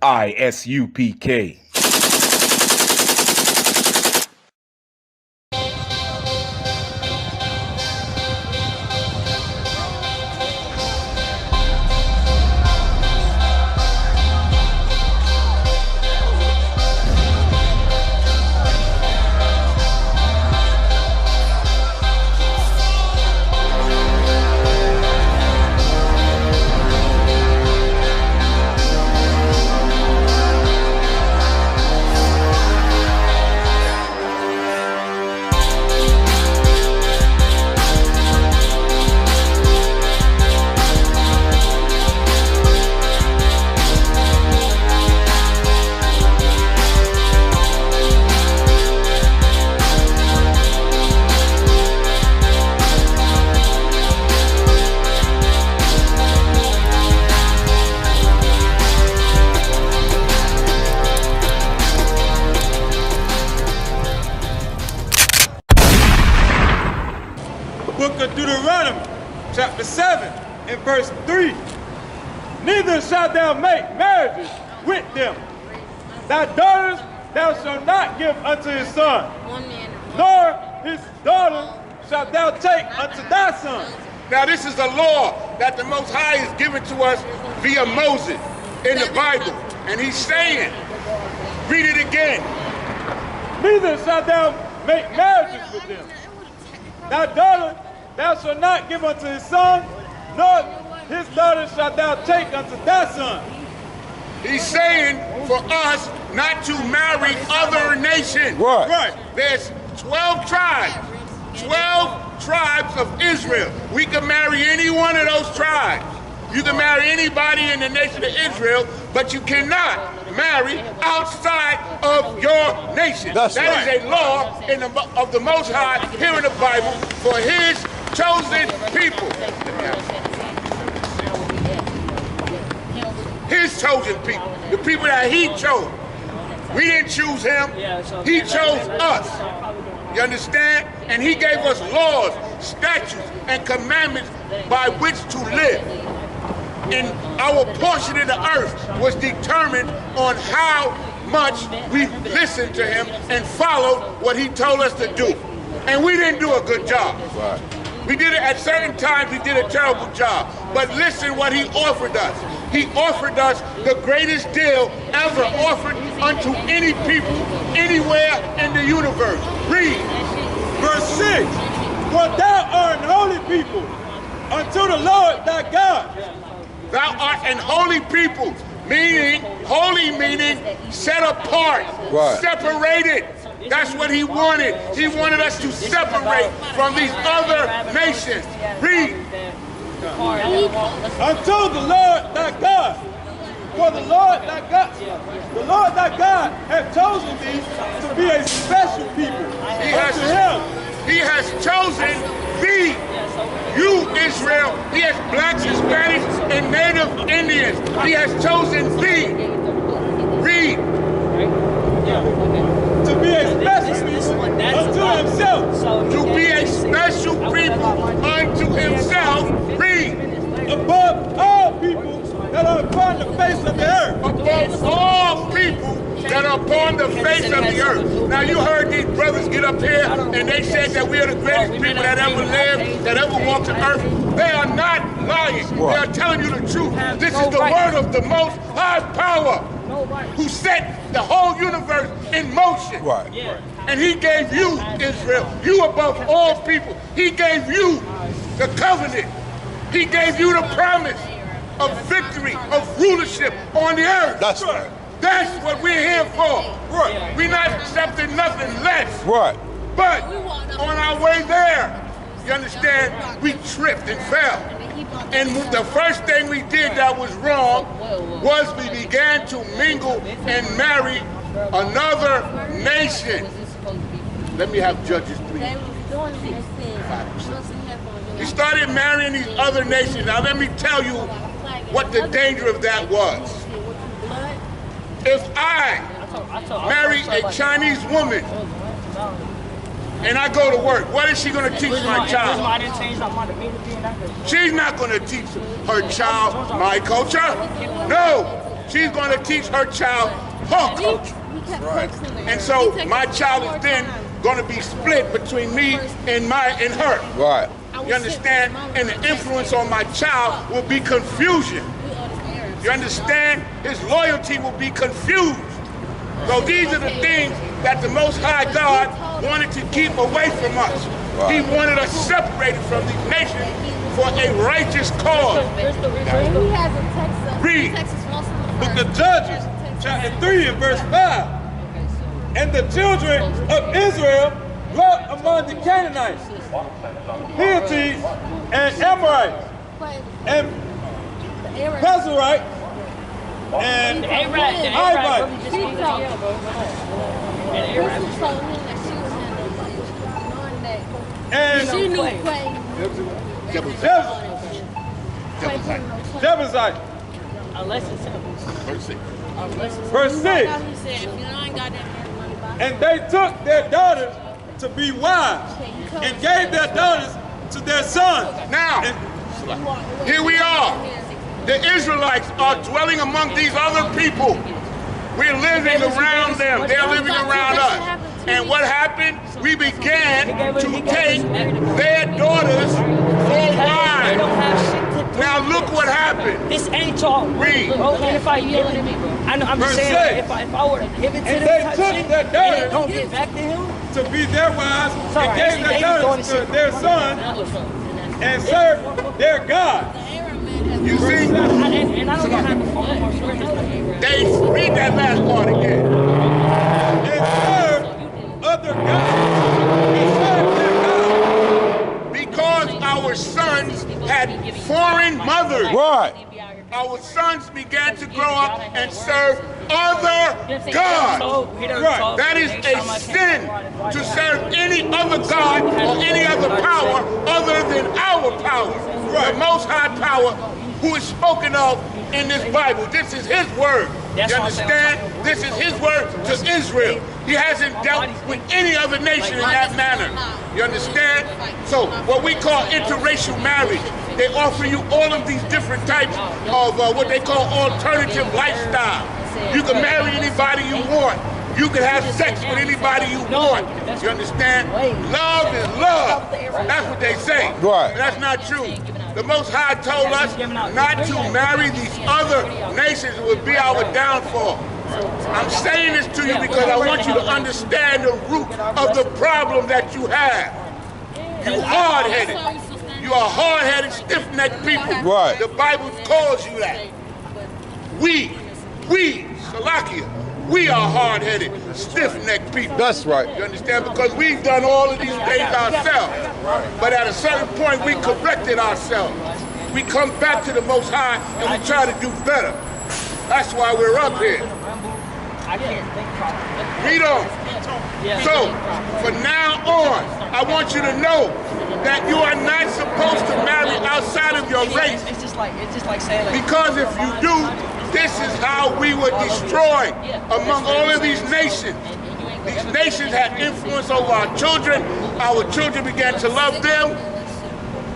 I.S.U.P.K. Book of Deuteronomy, chapter 7, and verse 3. Neither shalt thou make marriages with them. Thy daughters thou shalt not give unto his son, nor his daughter shalt thou take unto thy son. Now this is a law that the Most High is given to us via Moses in the Bible. And he's saying, read it again. Neither shalt thou make marriages with them. Thy daughter thou shalt not give unto his son, nor his daughter shalt thou take unto thy son. He's saying for us not to marry other nations. Right. There's 12 tribes. 12 tribes of Israel. We can marry any one of those tribes. You can marry anybody in the nation of Israel, but you cannot marry outside of your nation. That is a law of the Most High here in the Bible for his chosen people. His chosen people. The people that he chose. We didn't choose him. He chose us. You understand? And he gave us laws, statutes, and commandments by which to live. And our portion of the earth was determined on how much we listened to him and followed what he told us to do. And we didn't do a good job. Right. We did it at certain times, we did a terrible job. But listen what he offered us. He offered us the greatest deal ever offered unto any people, anywhere in the universe. Read. Verse 6. For thou art an holy people unto the Lord thy God. Thou art an holy people, meaning, holy meaning set apart, separated. That's what he wanted. He wanted us to separate from these other nations. Read. Unto the Lord thy God. For the Lord thy God hath chosen thee to be a special people. He has chosen thee. You, Israel, he has blacks, Hispanics, and Native Indians. He has chosen thee. Read. To be a special people unto himself. To be a special people unto himself. Read. Above all people that are upon the face of the earth. Above all people that are upon the face of the earth. Now you heard these brothers get up here and they said that we are the greatest people that ever lived, that ever walked the earth. They are not lying. They are telling you the truth. This is the word of the Most High Power who set the whole universe in motion. And he gave you, Israel, you above all people. He gave you the covenant. He gave you the promise of victory, of rulership on the earth. That's right. That's what we're here for. Right. We're not accepting nothing less. Right. But on our way there, you understand, we tripped and fell. And the first thing we did that was wrong was we began to mingle and marry another nation. Let me have Judges 3. We started marrying these other nations. Now let me tell you what the danger of that was. If I marry a Chinese woman and I go to work, what is she going to teach my child? She's not going to teach her child my culture. No. she's going to teach her child her culture. And so my child is then going to be split between me and her. Right. You understand? And the influence on my child will be confusion. You understand? His loyalty will be confused. So these are the things that the Most High God wanted to keep away from us. Right. He wanted us separated from these nations for a righteous cause. Read. Book of Judges, chapter 3 and verse 5. And the children of Israel dwelt among the Canaanites, Hittites, and Amorites, and Pezerites, and Hivites. And Jebusite. Verse 6. And they took their daughters to be wives and gave their daughters to their sons. Now, here we are. The Israelites are dwelling among these other people. We're living around them. They're living around us. And what happened? We began to take their daughters for wives. Now look what happened. This ain't y'all. Read. And if I'm just saying, if I were to give it to them, they took their daughters don't get back to him to be their wives and gave their daughters to their sons and served their God. You see? and I don't know how to follow more stories. They read that last part again. And served other gods. And served their God. Because our sons had foreign mothers. Right. Our sons began to grow up and serve other gods. Right. That is a sin to serve any other God or any other power other than our power. The Most High power who is spoken of in this Bible. This is his word. You understand? This is his word to Israel. He hasn't dealt with any other nation in that manner. You understand? So what we call interracial marriage, they offer you all of these different types of what they call alternative lifestyle. You can marry anybody you want. You can have sex with anybody you want. You understand? Love is love. That's what they say. Right. But that's not true. The Most High told us not to marry these other nations. It would be our downfall. I'm saying this to you because I want you to understand the root of the problem that you have. You hard-headed. You are hard-headed, stiff-necked people. Right. The Bible calls you that. We, Salakia, we are hard-headed, stiff-necked people. That's right. You understand? Because we've done all of these things ourselves. But at a certain point, we corrected ourselves. We come back to the Most High and we try to do better. That's why we're up here. Read on. So, from now on, I want you to know that you are not supposed to marry outside of your race. It's just like saying, Because if you do, this is how we were destroyed among all of these nations. These nations had influence over our children. Our children began to love them,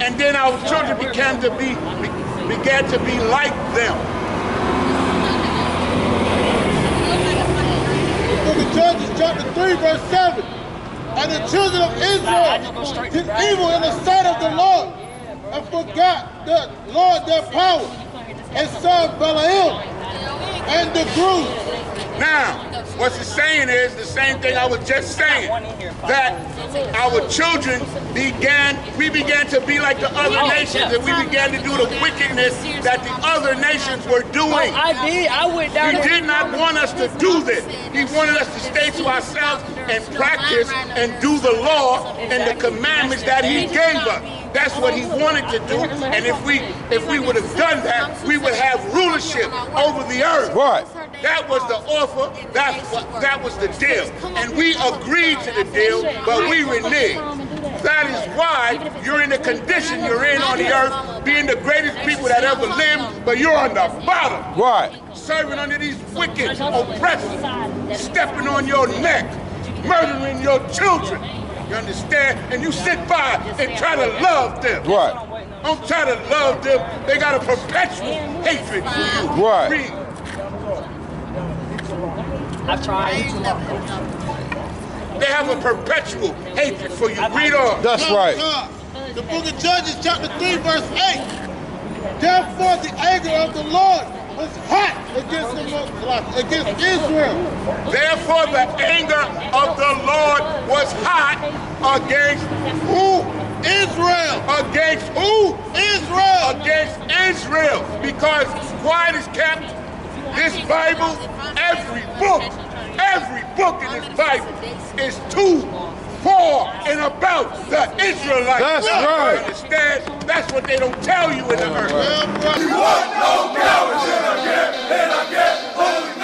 and then our children began to be like them. Book of Judges, chapter 3, verse 7. And the children of Israel did evil in the sight of the Lord, and forgot the Lord their power, and served Balaam and the groom. Now, what it's saying is the same thing I was just saying, that our children began to be like the other nations, and we began to do the wickedness that the other nations were doing. I went down He there. did not want us to do this. He wanted us to stay to ourselves and practice and do the law and the commandments that he gave us. That's what he wanted to do, and if we would have done that, we would have rulership over the earth. Right. That was the offer. That was the deal, and we agreed to the deal, but we reneged. That is why you're in the condition you're in on the earth, being the greatest people that ever lived, but you're on the bottom. Right. Serving under these wicked oppressors, stepping on your neck, murdering your children. You understand? And you sit by and try to love them. Right. Don't try to love them. They got a perpetual hatred for you. Right. Read. I've tried. They have a perpetual hatred for you. Read on. That's right. The book of Judges, chapter 3, verse 8. Therefore the anger of the Lord was hot against Israel. Therefore the anger of the Lord was hot against who? Israel. Against who? Israel. Against Israel. Because quiet is kept. This Bible, every book in this Bible is too for and about the Israelites. That's right. Understand? That's what they don't tell you in the earth. We want no cowards in our camp, holy